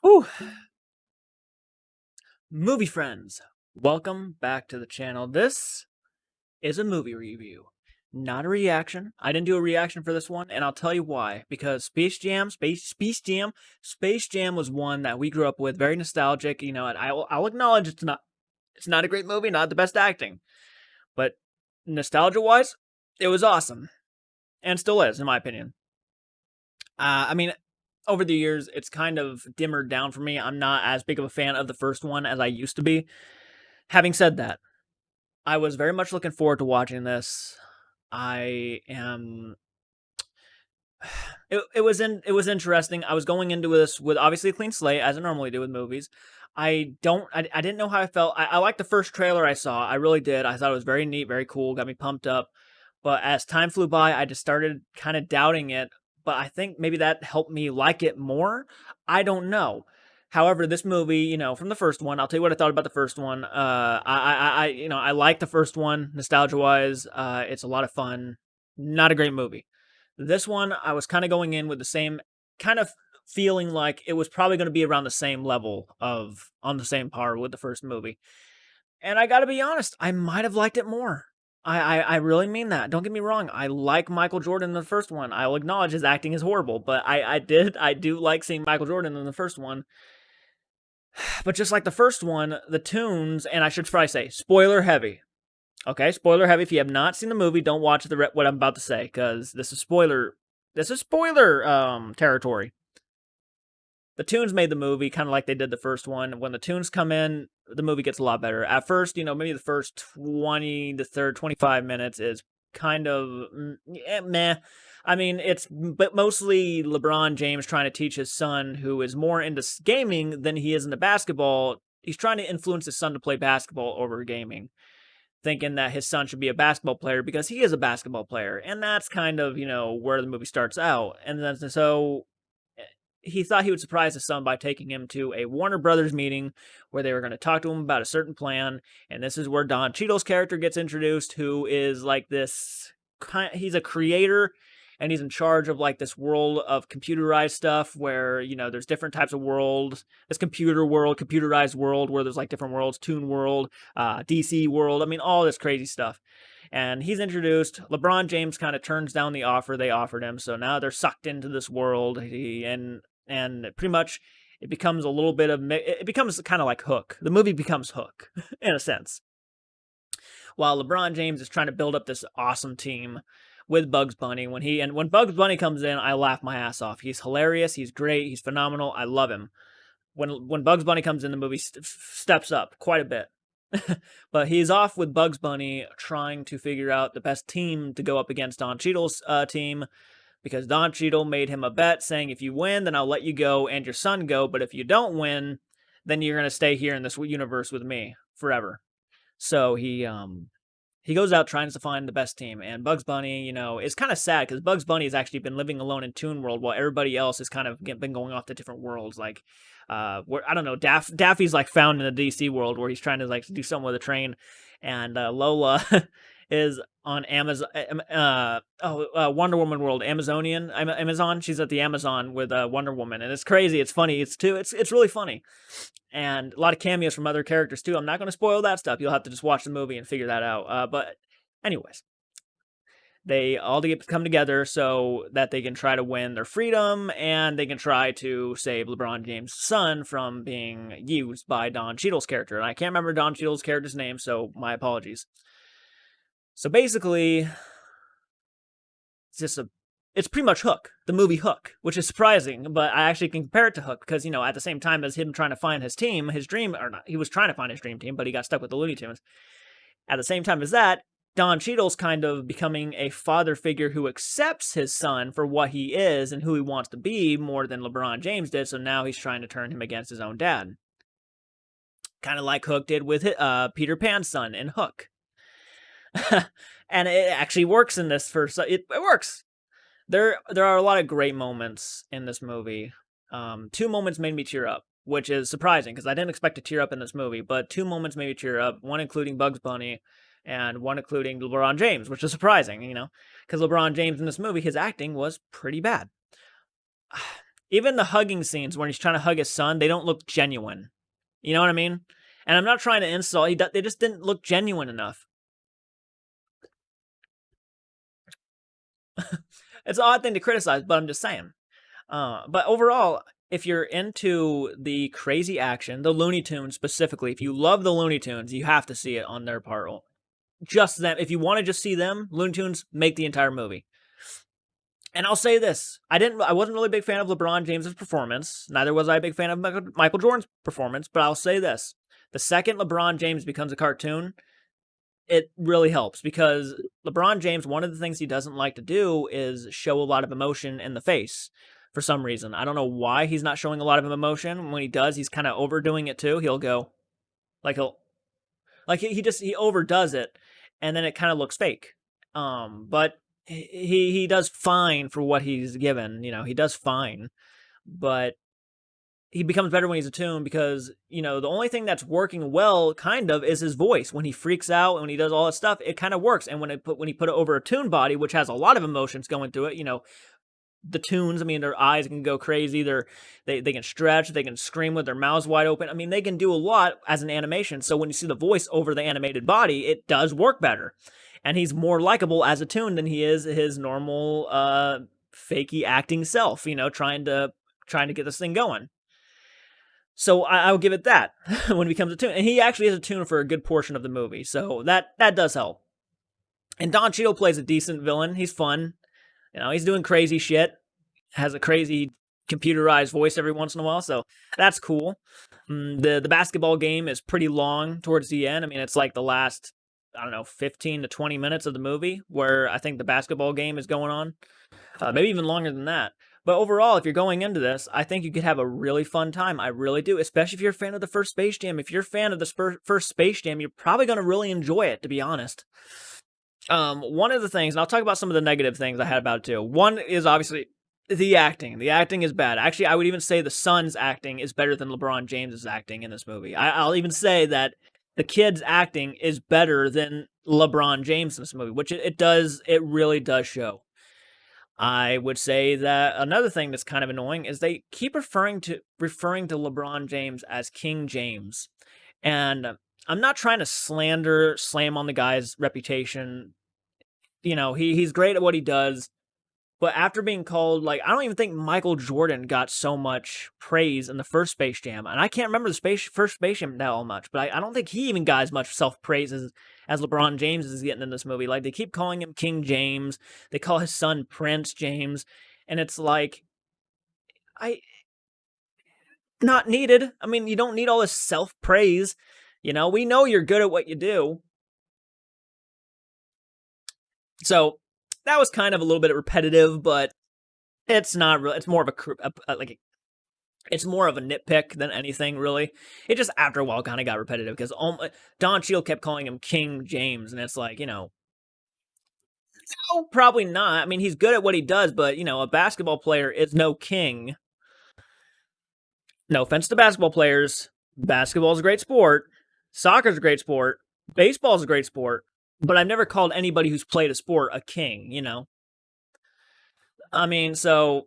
Whew. Movie friends, welcome back to the channel. This is a movie review, not a reaction. I didn't do a reaction for this one, and I'll tell you why. Because Space Jam was one that we grew up with, very nostalgic. You know, and I'll acknowledge it's not a great movie, not the best acting, but nostalgia-wise, it was awesome, and still is, in my opinion. I mean, over the years, it's kind of dimmered down for me. I'm not as big of a fan of the first one as I used to be. Having said that, I was very much looking forward to watching this. I am. It was interesting. I was going into this with obviously a clean slate, as I normally do with movies. I didn't know how I felt. I liked the first trailer I saw. I really did. I thought it was very neat, very cool, got me pumped up. But as time flew by, I just started kind of doubting it. But I think maybe that helped me like it more. I don't know. However, this movie, from the first one, I'll tell you what I thought about the first one. I like the first one, nostalgia wise. It's a lot of fun. Not a great movie. This one, I was kind of going in with the same kind of feeling like it was probably going to be around the same level of on the same par with the first movie. And I got to be honest, I might have liked it more. I really mean that. Don't get me wrong. I like Michael Jordan in the first one. I will acknowledge his acting is horrible, but I do like seeing Michael Jordan in the first one. But just like the first one, the Toons, and I should probably say spoiler heavy. Okay, spoiler heavy. If you have not seen the movie, don't watch what I'm about to say because this is spoiler. This is spoiler territory. The Toons made the movie kind of like they did the first one. When the Toons come in, the movie gets a lot better. At first, maybe the first 20, the third 25 minutes is kind of meh. I mean, it's but mostly LeBron James trying to teach his son, who is more into gaming than he is into basketball. He's trying to influence his son to play basketball over gaming, thinking that his son should be a basketball player because he is a basketball player. And that's kind of, where the movie starts out. And then so he thought he would surprise his son by taking him to a Warner Brothers meeting where they were going to talk to him about a certain plan. And this is where Don Cheadle's character gets introduced, who is like this he's a creator and he's in charge of like this world of computerized stuff where, there's different types of worlds. This computer world, computerized world where there's like different worlds, Toon World, DC World. I mean, all this crazy stuff. And he's introduced. LeBron James kind of turns down the offer they offered him. So now they're sucked into this world. And pretty much it becomes a little bit of it becomes kind of like Hook. The movie becomes Hook in a sense. While LeBron James is trying to build up this awesome team with Bugs Bunny. When Bugs Bunny comes in, I laugh my ass off. He's hilarious. He's great. He's phenomenal. I love him. When Bugs Bunny comes in, the movie steps up quite a bit. But he's off with Bugs Bunny trying to figure out the best team to go up against Don Cheadle's team, because Don Cheadle made him a bet saying, if you win, then I'll let you go and your son go, but if you don't win, then you're going to stay here in this universe with me forever. So he goes out trying to find the best team, and Bugs Bunny, is kind of sad because Bugs Bunny has actually been living alone in Toon World while everybody else has kind of been going off to different worlds. Like, where I don't know, Daffy's like found in the DC world where he's trying to like do something with a train, and Lola is on Amazon. Wonder Woman World, Amazon. She's at the Amazon with Wonder Woman, and it's crazy. It's funny. It's really funny, and a lot of cameos from other characters too. I'm not going to spoil that stuff. You'll have to just watch the movie and figure that out. But anyways, they all come together so that they can try to win their freedom and they can try to save LeBron James' son from being used by Don Cheadle's character. And I can't remember Don Cheadle's character's name, so my apologies. So basically, it's pretty much Hook, the movie Hook, which is surprising, but I actually can compare it to Hook because, at the same time as him trying to find his team, his dream, or not, he was trying to find his dream team, but he got stuck with the Looney Tunes. At the same time as that, Don Cheadle's kind of becoming a father figure who accepts his son for what he is and who he wants to be more than LeBron James did, so now he's trying to turn him against his own dad. Kind of like Hook did with Peter Pan's son in Hook. And it actually works in this first. It works. There are a lot of great moments in this movie. 2 moments made me tear up, which is surprising because I didn't expect to tear up in this movie. But 2 moments made me tear up. One including Bugs Bunny, and one including LeBron James, which is surprising, because LeBron James in this movie, his acting was pretty bad. Even the hugging scenes when he's trying to hug his son, they don't look genuine. You know what I mean? And I'm not trying to insult. They just didn't look genuine enough. It's an odd thing to criticize, but I'm just saying. But overall, if you're into the crazy action, the Looney Tunes specifically, if you love the Looney Tunes, you have to see it on their part. Just them. If you want to just see them, Looney Tunes make the entire movie. And I'll say this: I wasn't really a big fan of LeBron James's performance. Neither was I a big fan of Michael Jordan's performance. But I'll say this: the second LeBron James becomes a cartoon, it really helps because LeBron James, one of the things he doesn't like to do is show a lot of emotion in the face for some reason. I don't know why he's not showing a lot of emotion. When he does, he's kind of overdoing it too. He'll go like he overdoes it, and then it kind of looks fake. But he does fine for what he's given. You know, he does fine, but he becomes better when he's a Toon because, you know, the only thing that's working well, kind of, is his voice. When he freaks out and when he does all that stuff, it kind of works. And when he put it over a Toon body, which has a lot of emotions going through it, you know, the Toons, I mean, their eyes can go crazy. They can stretch. They can scream with their mouths wide open. I mean, they can do a lot as an animation. So when you see the voice over the animated body, it does work better. And he's more likable as a Toon than he is his normal fakey acting self, you know, trying to get this thing going. So I'll give it that when he becomes a Toon. And he actually is a Toon for a good portion of the movie. So that does help. And Don Cheadle plays a decent villain. He's fun. You know, he's doing crazy shit. Has a crazy computerized voice every once in a while. So that's cool. The basketball game is pretty long towards the end. I mean, it's like the last, I don't know, 15 to 20 minutes of the movie where I think the basketball game is going on. Maybe even longer than that. But overall, if you're going into this, I think you could have a really fun time. I really do, especially if you're a fan of the first Space Jam. If you're a fan of the first Space Jam, you're probably going to really enjoy it, to be honest. One of the things, and I'll talk about some of the negative things I had about it too. One is obviously the acting. The acting is bad. Actually, I would even say the son's acting is better than LeBron James's acting in this movie. I'll even say that the kid's acting is better than LeBron James in this movie, which it really does show. I would say that another thing that's kind of annoying is they keep referring to LeBron James as King James. And I'm not trying to slam on the guy's reputation. You know, he's great at what he does. But after being called, like, I don't even think Michael Jordan got so much praise in the first Space Jam. And I can't remember the first Space Jam that much, but I don't think he even got as much self-praise as LeBron James is getting in this movie. Like, they keep calling him King James. They call his son Prince James. And it's like, not needed. I mean, you don't need all this self-praise. You know, we know you're good at what you do. So that was kind of a little bit repetitive, but it's not real. It's more of it's more of a nitpick than anything, really. It just, after a while, kind of got repetitive because Don Cheadle kept calling him King James, and it's like, you know, no, probably not. I mean, he's good at what he does, but, you know, a basketball player is no king. No offense to basketball players. Basketball is a great sport. Soccer is a great sport. Baseball is a great sport. But I've never called anybody who's played a sport a king, you know? I mean, so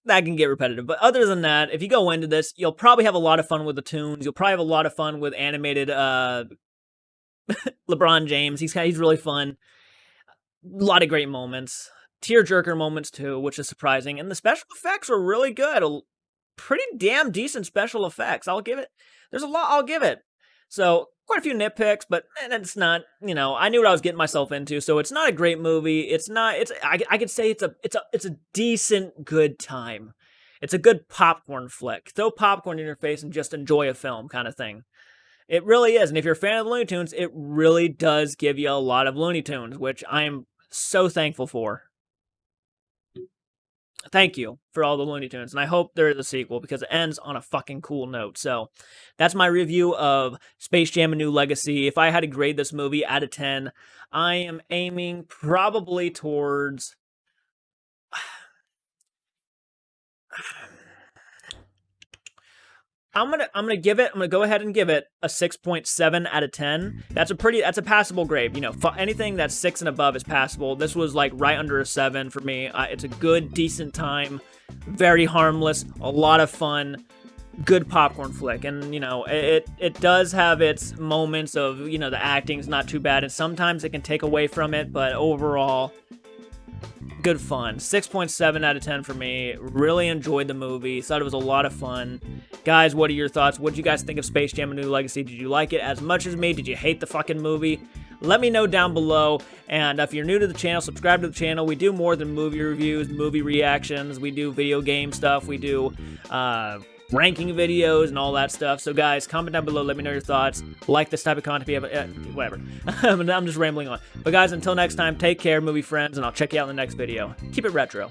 that can get repetitive. But other than that, if you go into this, you'll probably have a lot of fun with the Toons. You'll probably have a lot of fun with animated LeBron James. He's really fun. A lot of great moments. Tearjerker moments, too, which is surprising. And the special effects were really good. Pretty damn decent special effects. I'll give it. There's a lot I'll give it. So, quite a few nitpicks, but it's not, you know, I knew what I was getting myself into. So it's not a great movie. It's not, I could say it's a decent good time. It's a good popcorn flick. Throw popcorn in your face and just enjoy a film kind of thing. It really is. And if you're a fan of the Looney Tunes, it really does give you a lot of Looney Tunes, which I am so thankful for. Thank you for all the Looney Tunes, and I hope there is a sequel because it ends on a fucking cool note. So that's my review of Space Jam: A New Legacy. If I had to grade this movie out of 10, I am aiming probably towards... I'm gonna go ahead and give it a 6.7 out of 10. That's a passable grade. You know, anything that's 6 and above is passable. This was like right under a 7 for me. It's a good, decent time, very harmless, a lot of fun, good popcorn flick. And you know, it does have its moments of, you know, the acting's not too bad, and sometimes it can take away from it, but overall, good fun. 6.7 out of 10 for me. Really enjoyed the movie. Thought it was a lot of fun. Guys, what are your thoughts? What did you guys think of Space Jam: A New Legacy? Did you like it as much as me? Did you hate the fucking movie? Let me know down below. And if you're new to the channel, subscribe to the channel. We do more than movie reviews, movie reactions. We do video game stuff. We do ranking videos and all that stuff. So guys, comment down below, let me know your thoughts. Like this type of content if you have whatever. I'm just rambling on. But guys, until next time, take care, movie friends, and I'll check you out in the next video. Keep it retro.